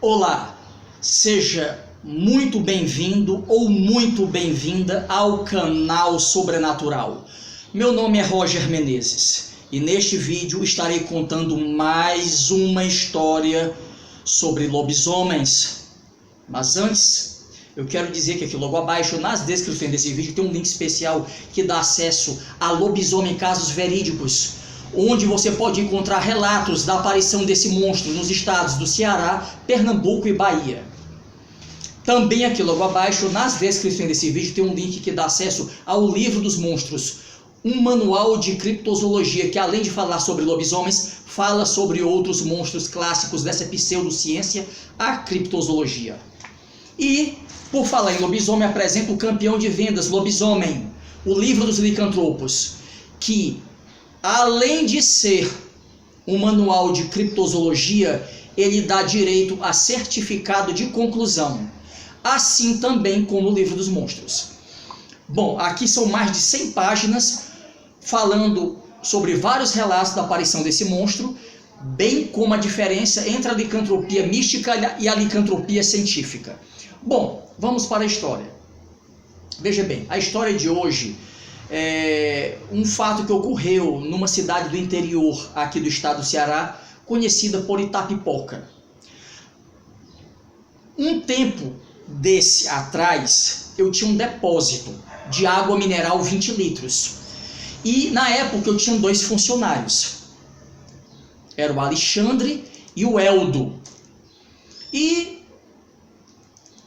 Olá, seja muito bem-vindo ou muito bem-vinda ao canal Sobrenatural. Meu nome é Roger Menezes e neste vídeo estarei contando mais uma história sobre lobisomens. Mas antes, eu quero dizer que aqui logo abaixo, nas descrições desse vídeo, tem um link especial que dá acesso a lobisomem casos verídicos, onde você pode encontrar relatos da aparição desse monstro nos estados do Ceará, Pernambuco e Bahia. Também aqui logo abaixo, nas descrições desse vídeo, tem um link que dá acesso ao Livro dos Monstros, um manual de criptozoologia que, além de falar sobre lobisomens, fala sobre outros monstros clássicos dessa pseudociência, a criptozoologia. E, por falar em lobisomem, apresento o campeão de vendas Lobisomem, o livro dos licantropos, que, além de ser um manual de criptozoologia, ele dá direito a certificado de conclusão, assim também como o Livro dos Monstros. Bom, aqui são mais de 100 páginas falando sobre vários relatos da aparição desse monstro, bem como a diferença entre a licantropia mística e a licantropia científica. Bom, vamos para a história. Veja bem, a história de hoje é um fato que ocorreu numa cidade do interior aqui do estado do Ceará, conhecida por Itapipoca. Um tempo desse atrás, eu tinha um depósito de água mineral 20 litros. E na época eu tinha dois funcionários. Era o Alexandre e o Eldo. E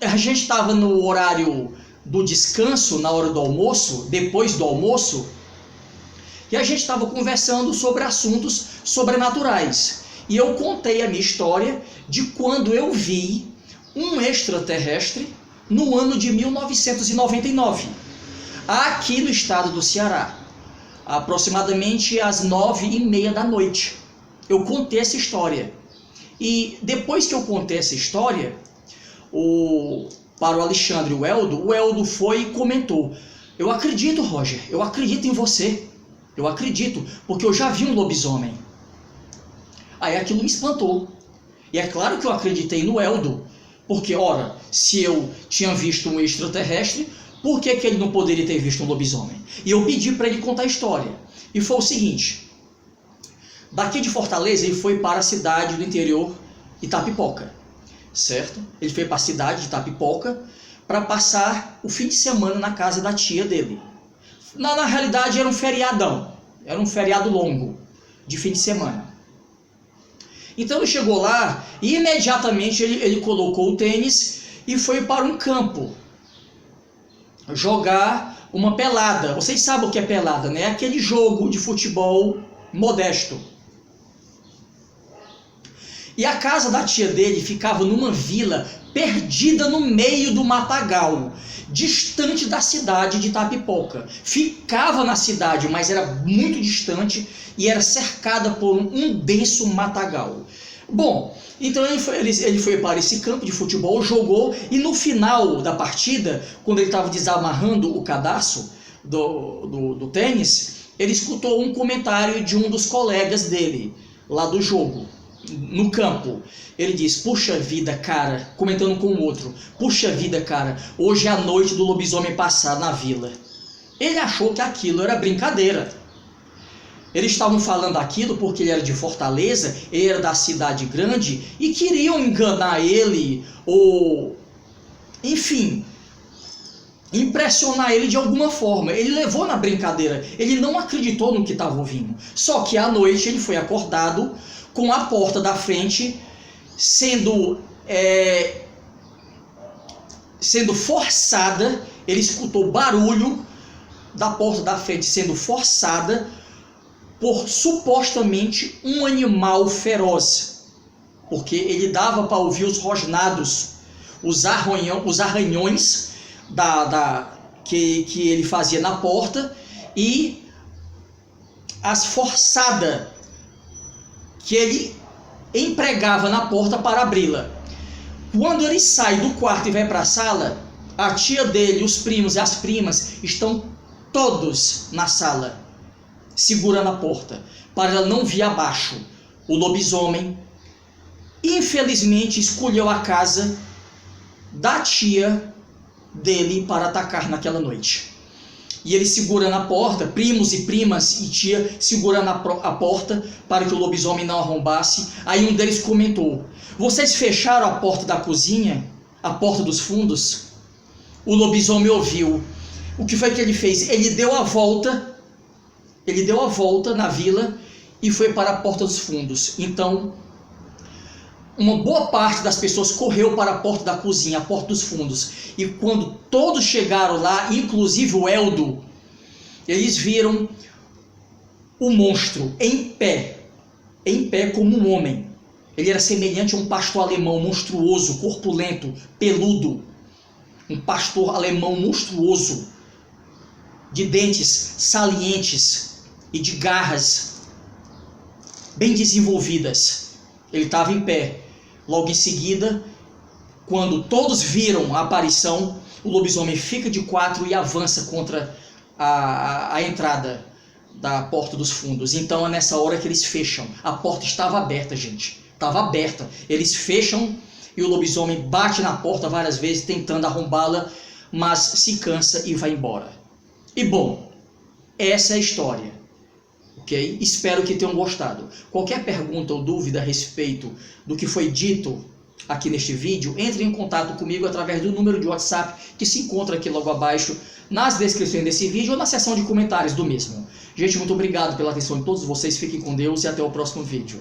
a gente estava no horário do descanso, na hora do almoço, depois do almoço, e a gente estava conversando sobre assuntos sobrenaturais. E eu contei a minha história de quando eu vi um extraterrestre no ano de 1999, aqui no estado do Ceará, aproximadamente às 9h30 da noite. Eu contei essa história. E depois que eu contei essa história, para o Alexandre e o Eldo foi e comentou: eu acredito, Roger, eu acredito em você. Eu acredito, porque eu já vi um lobisomem. Aí aquilo me espantou. E é claro que eu acreditei no Eldo, porque, ora, se eu tinha visto um extraterrestre, por que ele não poderia ter visto um lobisomem? E eu pedi para ele contar a história. E foi o seguinte: daqui de Fortaleza ele foi para a cidade do interior, Itapipoca. Certo? Ele foi para a cidade de Itapipoca para passar o fim de semana na casa da tia dele. Na realidade era um feriadão, era um feriado longo de fim de semana. Então ele chegou lá e imediatamente ele colocou o tênis e foi para um campo jogar uma pelada. Vocês sabem o que é pelada, né? É aquele jogo de futebol modesto. E a casa da tia dele ficava numa vila perdida no meio do matagal, distante da cidade de Itapipoca. Ficava na cidade, mas era muito distante e era cercada por um denso matagal. Bom, então ele foi para esse campo de futebol, jogou, e no final da partida, quando ele estava desamarrando o cadarço do tênis, ele escutou um comentário de um dos colegas dele, lá do jogo, no campo. Ele diz: puxa vida, cara, comentando com o outro, puxa vida, cara, hoje é a noite do lobisomem passar na vila. Ele achou que aquilo era brincadeira. Eles estavam falando aquilo porque ele era de Fortaleza, ele era da cidade grande e queriam enganar ele, ou enfim, impressionar ele de alguma forma. Ele levou na brincadeira, ele não acreditou no que estava ouvindo. Só que à noite ele foi acordado com a porta da frente sendo forçada. Ele escutou barulho da porta da frente sendo forçada por supostamente um animal feroz, porque ele dava para ouvir os rosnados, os arranhões que ele fazia na porta e as forçadas que ele empregava na porta para abri-la. Quando ele sai do quarto e vai para a sala, a tia dele, os primos e as primas estão todos na sala, segurando a porta, para ela não vir abaixo o lobisomem infelizmente escolheu a casa da tia dele para atacar naquela noite. E ele segurando a porta, primos e primas e tia segurando a porta para que o lobisomem não arrombasse. Aí um deles comentou: vocês fecharam a porta da cozinha, a porta dos fundos? O lobisomem ouviu. O que foi que ele fez? Ele deu a volta na vila e foi para a porta dos fundos. Então, uma boa parte das pessoas correu para a porta da cozinha, a porta dos fundos. E quando todos chegaram lá, inclusive o Eldo, eles viram o monstro em pé como um homem. Ele era semelhante a um pastor alemão monstruoso, corpulento, peludo. Um pastor alemão monstruoso, de dentes salientes e de garras bem desenvolvidas. Ele estava em pé. Logo em seguida, quando todos viram a aparição, o lobisomem fica de quatro e avança contra a entrada da porta dos fundos. Então é nessa hora que eles fecham. A porta estava aberta, gente. Estava aberta. Eles fecham e o lobisomem bate na porta várias vezes tentando arrombá-la, mas se cansa e vai embora. E bom, essa é a história. Ok? Espero que tenham gostado. Qualquer pergunta ou dúvida a respeito do que foi dito aqui neste vídeo, entre em contato comigo através do número de WhatsApp que se encontra aqui logo abaixo nas descrições desse vídeo ou na seção de comentários do mesmo. Gente, muito obrigado pela atenção de todos vocês. Fiquem com Deus e até o próximo vídeo.